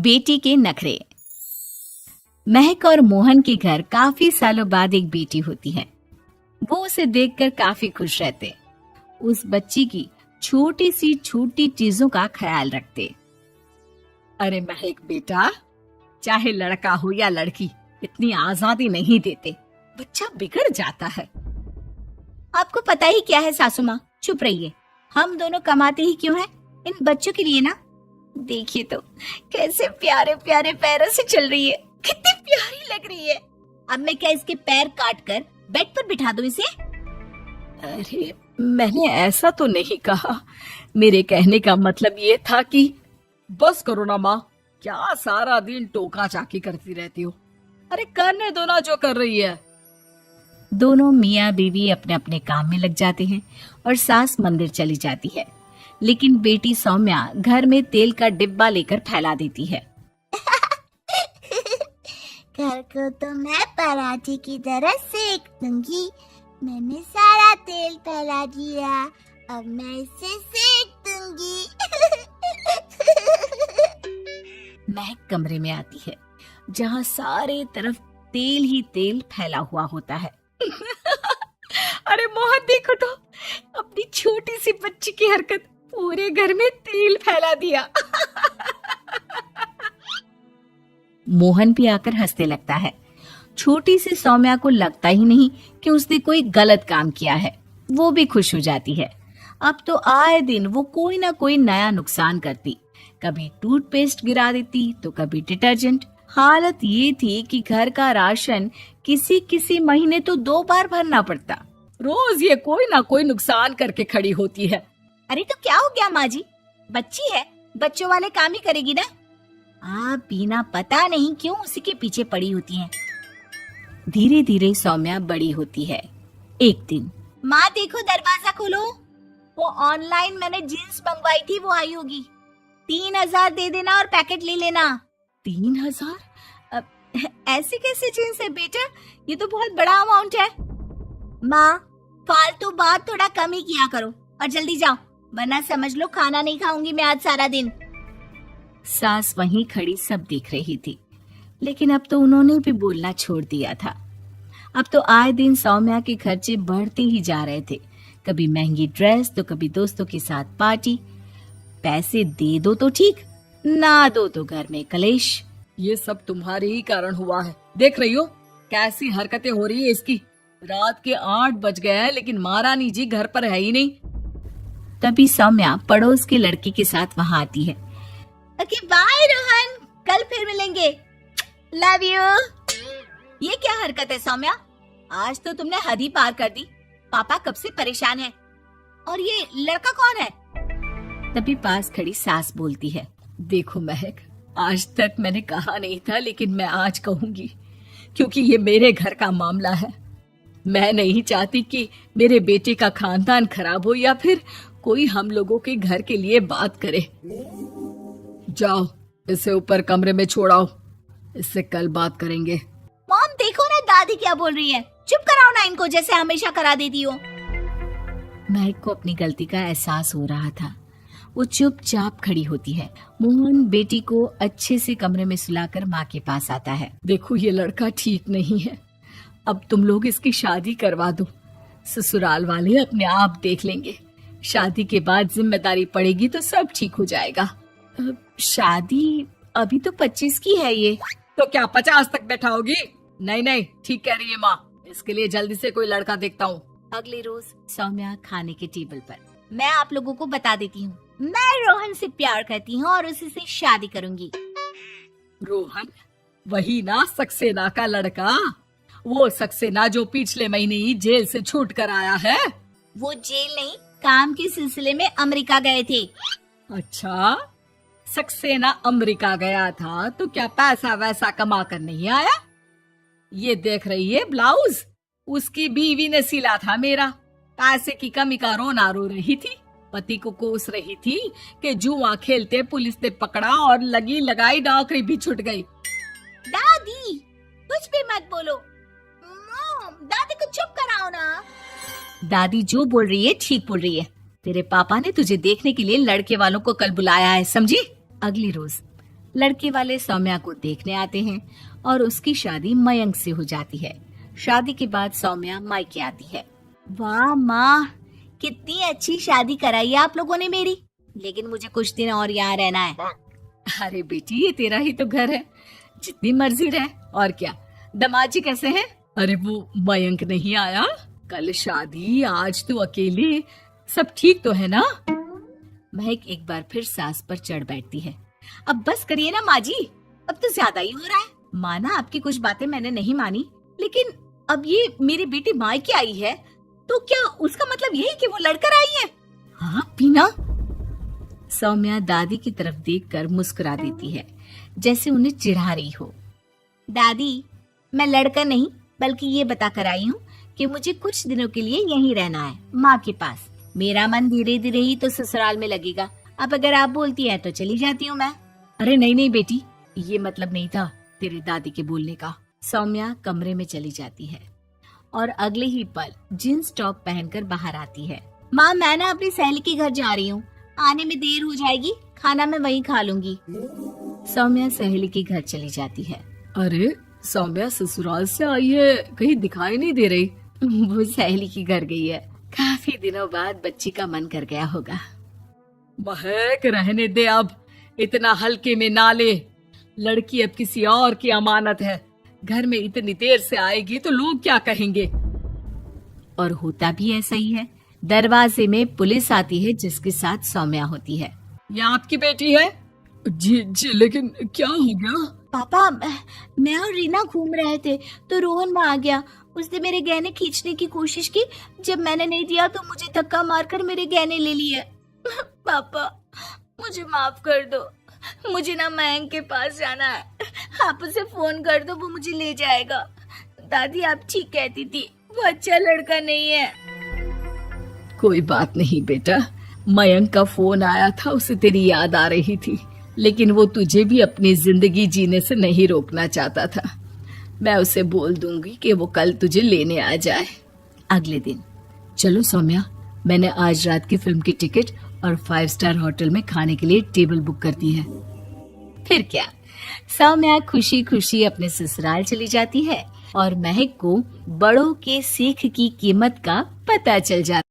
बेटी के नखरे। महक और मोहन के घर काफी सालों बाद एक बेटी होती है। वो उसे देखकर काफी खुश रहते। उस बच्ची की छोटी सी छोटी चीजों का ख्याल रखते। अरे महक बेटा, चाहे लड़का हो या लड़की, इतनी आजादी नहीं देते, बच्चा बिगड़ जाता है। आपको पता ही क्या है सासू माँ, चुप रहिए। हम दोनों कमाते ही क्यों हैं? इन बच्चों के लिए ना। देखिए तो कैसे प्यारे प्यारे पैरों से चल रही है, कितनी प्यारी लग रही है। अब मैं क्या इसके पैर काट कर बेड पर बिठा दूं इसे? अरे मैंने ऐसा तो नहीं कहा। मेरे कहने का मतलब ये था कि बस करो ना माँ, क्या सारा दिन टोका चाकी करती रहती हो। अरे करने दो ना जो कर रही है। दोनों मियाँ बीवी अपने अपने काम में लग जाते हैं और सास मंदिर चली जाती है। लेकिन बेटी सौम्या घर में तेल का डिब्बा लेकर फैला देती है। घर को तो मैं पराठे की तरह सेक दूंगी। मैंने सारा तेल फैला दिया, अब मैं इसे सेक दूंगी। महक कमरे में आती है जहाँ सारे तरफ तेल ही तेल फैला हुआ होता है। अरे मोहन देखो तो, अपनी छोटी सी बच्ची की हरकत, पूरे घर में तेल फैला दिया। मोहन भी आकर हंसने लगता है। छोटी सी सौम्या को लगता ही नहीं कि उसने कोई गलत काम किया है। वो भी खुश हो जाती है। अब तो आए दिन वो कोई ना कोई नया नुकसान करती। कभी टूथपेस्ट गिरा देती तो कभी डिटर्जेंट। हालत ये थी कि घर का राशन किसी किसी महीने तो 2 बार भरना पड़ता। रोज ये कोई ना कोई नुकसान करके खड़ी होती है। अरे तो क्या हो गया माँ जी, बच्ची है, बच्चों वाले काम ही करेगी ना। आप बिना पता नहीं क्यों उसी के पीछे पड़ी होती हैं। धीरे धीरे सौम्या बड़ी होती है। एक दिन, माँ देखो दरवाजा खोलो, वो ऑनलाइन मैंने जीन्स मंगवाई थी, वो आई होगी। 3,000 दे देना और पैकेट ले लेना। 3,000? ऐसे कैसे जीन्स है बेटा, ये तो बहुत बड़ा अमाउंट है। माँ फालतू बात थोड़ा कम ही किया करो और जल्दी जाओ, वरना समझ लो खाना नहीं खाऊंगी मैं आज सारा दिन। सास वहीं खड़ी सब देख रही थी, लेकिन अब तो उन्होंने भी बोलना छोड़ दिया था। अब तो आए दिन सौम्या के खर्चे बढ़ते ही जा रहे थे। कभी महंगी ड्रेस तो कभी दोस्तों के साथ पार्टी। पैसे दे दो तो ठीक, ना दो तो घर में कलेश। ये सब तुम्हारे ही कारण हुआ है। देख रही हो कैसी हरकतें हो रही है इसकी। रात के 8 बज गए हैं लेकिन महारानी जी घर पर है ही नहीं। तभी सौम्या पड़ोस के लड़के के साथ वहां आती है। ओके बाय रोहन, कल फिर मिलेंगे, लव यू। ये क्या हरकत है सौम्या, आज तो तुमने हद ही पार कर दी। पापा कब से परेशान है। और ये लड़का कौन है? तभी पास खड़ी सास बोलती है, देखो महक, आज तक मैंने कहा नहीं था लेकिन मैं आज कहूंगी, क्योंकि ये मेरे घर का मामला है। मैं नहीं चाहती कि मेरे बेटे का खानदान खराब हो या फिर कोई हम लोगों के घर के लिए बात करे। जाओ इसे ऊपर कमरे में छोड़ाओ, इससे कल बात करेंगे। मॉम देखो ना दादी क्या बोल रही है, चुप कराओ ना इनको, जैसे हमेशा करा देती हो। महक को अपनी गलती का एहसास हो रहा था। वो चुपचाप खड़ी होती है। मोहन बेटी को अच्छे से कमरे में सुलाकर माँ के पास आता है। देखो ये लड़का ठीक नहीं है, अब तुम लोग इसकी शादी करवा दो। ससुराल वाले अपने आप देख लेंगे। शादी के बाद जिम्मेदारी पड़ेगी तो सब ठीक हो जाएगा। शादी अभी तो 25 की है ये। तो क्या 50 तक बैठाओगी? नहीं नहीं, ठीक कह रही है माँ, इसके लिए जल्दी से कोई लड़का देखता हूँ। अगले रोज सौम्या खाने के टेबल पर, मैं आप लोगों को बता देती हूँ, मैं रोहन से प्यार करती हूँ और उसी से शादी करूंगी। रोहन? वही ना सक्सेना का लड़का, वो सक्सेना जो पिछले महीने ही जेल से छूट कर आया है। वो जेल नहीं, काम के सिलसिले में अमेरिका गए थे। अच्छा, सक्सेना अमेरिका गया था तो क्या पैसा वैसा कमा कर नहीं आया? ये देख रही है ब्लाउज, उसकी बीवी ने सिला था मेरा। पैसे की कमी का रोना रो रही थी, पति को कोस रही थी कि जुआ खेलते पुलिस ने पकड़ा और लगी लगाई नौकरी भी छूट गई। दादी कुछ भी मत बोलो। मॉम, दादी को चुप कराओ ना। दादी जो बोल रही है ठीक बोल रही है। तेरे पापा ने तुझे देखने के लिए लड़के वालों को कल बुलाया है, समझी? अगली रोज लड़के वाले सौम्या को देखने आते हैं और उसकी शादी मयंक से हो जाती है। शादी के बाद सौम्या मायके आती है। वाह माँ, कितनी अच्छी शादी कराई है आप लोगों ने मेरी। लेकिन मुझे कुछ दिन और यहाँ रहना है। अरे बेटी, ये तेरा ही तो घर है, जितनी मर्जी रह। और क्या, दामाद जी कैसे हैं? अरे वो मयंक नहीं आया, कल शादी, आज तू अकेले, सब ठीक तो है ना? महक एक बार फिर सास पर चढ़ बैठती है। अब बस करिए ना माँ जी, अब तो ज्यादा ही हो रहा है। माना आपकी कुछ बातें मैंने नहीं मानी, लेकिन अब ये मेरी बेटी मायके आई है तो क्या उसका मतलब यही कि वो लड़कर आई है? हाँ पीना। सौम्या दादी की तरफ देखकर मुस्कुरा देती है, जैसे उन्हें चिढ़ा रही हो। दादी, मैं लड़कर नहीं बल्कि ये बता कर आई हूँ कि मुझे कुछ दिनों के लिए यहीं रहना है, माँ के पास। मेरा मन धीरे धीरे ही तो ससुराल में लगेगा। अब अगर आप बोलती है तो चली जाती हूँ मैं। अरे नहीं नहीं बेटी, ये मतलब नहीं था तेरे दादी के बोलने का। सौम्या कमरे में चली जाती है और अगले ही पल जींस टॉप पहनकर बाहर आती है। माँ, मैं ना अपनी सहेली के घर जा रही हूँ, आने में देर हो जाएगी, खाना मैं वहीं खा लूंगी। सौम्या सहेली के घर चली जाती है। अरे सौम्या ससुराल से आई है, कहीं दिखाई नहीं दे रही। वो सहेली के घर गई है, काफी दिनों बाद बच्ची का मन कर गया होगा। महक, रहने दे अब, इतना हल्के में ना ले। लड़की अब किसी और की अमानत है, घर में इतनी देर से आएगी तो लोग क्या कहेंगे। और होता भी ऐसा ही है। दरवाजे में पुलिस आती है जिसके साथ सौम्या होती है। ये आपकी बेटी है? जी जी, लेकिन क्या हो गया? पापा, मैं और रीना घूम रहे थे तो रोहन वहाँ आ गया। उसने मेरे गहने खींचने की कोशिश की, जब मैंने नहीं दिया तो मुझे धक्का मारकर मेरे गहने ले लिए। पापा, मुझे माफ कर दो, मुझे ना मयंक के पास जाना है। आप उसे फोन कर दो, वो मुझे ले जाएगा। दादी, आप ठीक कहती थी, वो अच्छा लड़का नहीं है। कोई बात नहीं बेटा, मयंक का फोन आया था, उसे तेरी याद आ रही थी, लेकिन वो तुझे भी अपनी जिंदगी जीने से नहीं रोकना चाहता था। मैं उसे बोल दूंगी कि वो कल तुझे लेने आ जाए। अगले दिन, चलो सौम्या, मैंने आज रात की फिल्म की टिकट और 5 स्टार होटल में खाने के लिए टेबल बुक कर दी है। फिर क्या, सौम्या खुशी खुशी अपने ससुराल चली जाती है और महक को बड़ों के सीख की कीमत का पता चल जाता है।